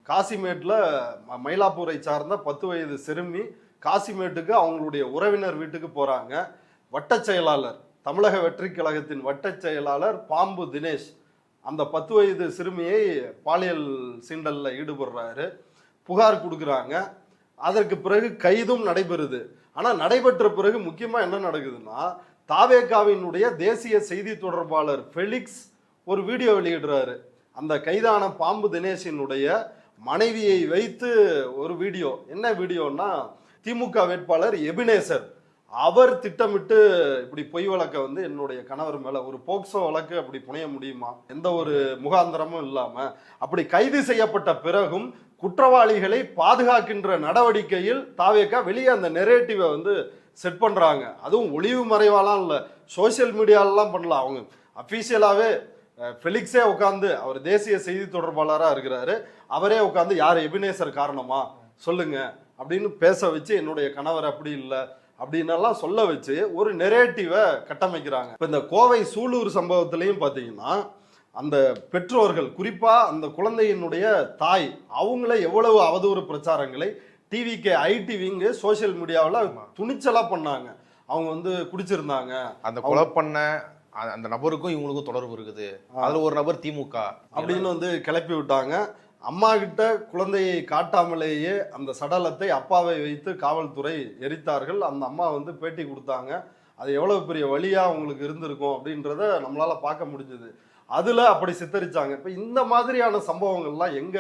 காசிமேட்டில் மயிலாப்பூரை சார்ந்த 10 வயது சிறுமி காசிமேட்டுக்கு அவங்களுடைய உறவினர் வீட்டுக்கு போகிறாங்க. வட்டச் செயலாளர், தமிழக வெற்றி கழகத்தின் வட்டச் செயலாளர் பாம்பு தினேஷ் அந்த 10 வயது சிறுமியை பாலியல் சீண்டலில் ஈடுபடுறாரு. புகார் கொடுக்குறாங்க. அதற்கு பிறகு கைதும் நடைபெறுது. ஆனால் நடைபெற்ற பிறகு முக்கியமாக என்ன நடக்குதுன்னா, தாவேகாவினுடைய தேசிய செய்தி தொடர்பாளர் ஃபெலிக்ஸ் ஒரு வீடியோ வெளியிடுறாரு. அந்த கைதான பாம்பு தினேஷினுடைய மனைவியை வைத்து ஒரு வீடியோ. என்ன வீடியோன்னா, திமுக வேட்பாளர் எபினேசர் அவர் திட்டமிட்டு இப்படி பொய் வழக்க வந்து என்னுடைய கணவர் மேல ஒரு போக்சோ வழக்கு அப்படி புனைய முடியுமா, எந்த ஒரு முகாந்திரமும் இல்லாம அப்படி கைது செய்யப்பட்ட பிறகும் குற்றவாளிகளை பாதுகாக்கின்ற நடவடிக்கையில் தாவேகா வெளியே அந்த நெரேட்டிவை வந்து செட் பண்றாங்க. அதுவும் ஒளிவு மறைவாலாம் இல்லை, சோசியல் மீடியாலலாம் பண்ணலாம். அவங்க அஃபீஷியலாகவே ஃபெலிக்ஸே உட்காந்து, அவர் தேசிய செய்தி தொடர்பாளராக இருக்கிறாரு, அவரே உட்காந்து யார் எபினேசர் காரணமா சொல்லுங்க அப்படின்னு பேச வச்சு, என்னுடைய கணவர் அப்படி இல்லை அப்படின்னெல்லாம் சொல்ல வச்சு ஒரு நெரேட்டிவை கட்டமைக்கிறாங்க. இப்போ இந்த கோவை சூலூர் சம்பவத்திலையும் பார்த்தீங்கன்னா, அந்த பெற்றோர்கள், குறிப்பாக அந்த குழந்தையினுடைய தாய், அவங்கள எவ்வளவு அவதூறு பிரச்சாரங்களை டிவிகே ஐடி விங்கு சோசியல் மீடியாவில் துணிச்சலாக பண்ணாங்க. அவங்க வந்து குடிச்சிருந்தாங்க, அந்த கொலை பண்ண அந்த நபருக்கும் இவங்களுக்கும் தொடர்பு இருக்குது, அதில் ஒரு நபர் திமுக அப்படின்னு வந்து கிளப்பி விட்டாங்க. அம்மா கிட்ட குழந்தையை காட்டாமலேயே அந்த சடலத்தை அப்பாவை வைத்து காவல்துறை எரித்தார்கள். அந்த அம்மா வந்து பேட்டி கொடுத்தாங்க. அது எவ்வளவு பெரிய வழியா அவங்களுக்கு இருந்திருக்கும் அப்படின்றத நம்மளால பார்க்க முடிஞ்சது. அதுல அப்படி சித்தரிச்சாங்க. இப்ப இந்த மாதிரியான சம்பவங்கள்லாம் எங்க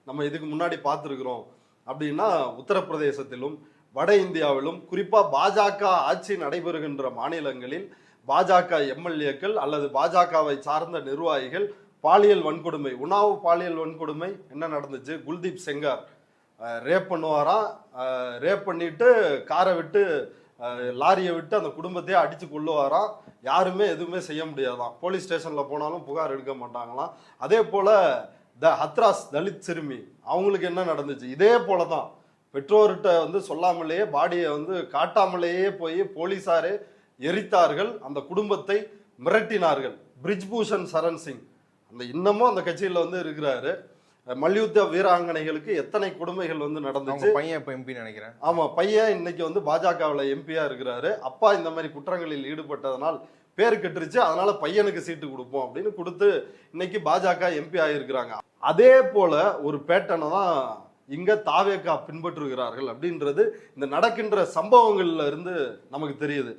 நம்ம இதுக்கு முன்னாடி பார்த்துருக்கிறோம் அப்படின்னா, உத்தரப்பிரதேசத்திலும் வட இந்தியாவிலும், குறிப்பா பாஜக ஆட்சி நடைபெறுகின்ற மாநிலங்களில் பாஜக எம்எல்ஏக்கள் அல்லது பாஜகவை சார்ந்த நிர்வாகிகள் பாலியல் வன்கொடுமை, உணவு பாலியல் வன்கொடுமை என்ன நடந்துச்சு, குல்தீப் செங்கார் ரேப் பண்ணுவாராம். ரேப் பண்ணிட்டு காரை விட்டு லாரியை விட்டு அந்த குடும்பத்தையே அடிச்சு கொள்ளுவாராம். யாருமே எதுவுமே செய்ய முடியாதான். போலீஸ் ஸ்டேஷன்ல போனாலும் புகார் எடுக்க மாட்டாங்களாம். அதே போல ஹத்ராஸ் தலித் சிறுமி, அவங்களுக்கு என்ன நடந்துச்சு, இதே போலதான் பெற்றோர்கிட்ட வந்து சொல்லாமலேயே பாடியை வந்து காட்டாமலேயே போய் போலீஸாரே எரித்தார்கள். அந்த குடும்பத்தை மிரட்டினார்கள். பிரிஜ்பூஷன் சரண் சிங் அந்த இன்னமும் அந்த கட்சியில வந்து இருக்கிறாரு. மல்யுத்த வீராங்கனைகளுக்கு எத்தனை கொடுமைகள் வந்து நடந்துச்சு. பையன் இப்ப எம்பி நினைக்கிறேன். ஆமா, பையன் இன்னைக்கு வந்து பாஜகவில் எம்பியா இருக்கிறாரு. அப்பா இந்த மாதிரி குற்றங்களில் ஈடுபட்டதனால் பேரு கெட்டுருச்சு, அதனால பையனுக்கு சீட்டு கொடுப்போம் அப்படின்னு கொடுத்து இன்னைக்கு பாஜக எம்பி ஆகியிருக்கிறாங்க. அதே போல ஒரு பேட்டனை தான் இங்க தாவேகா பின்பற்றுகிறார்கள் அப்படின்றது இந்த நடக்கின்ற சம்பவங்கள்ல இருந்து நமக்கு தெரியுது.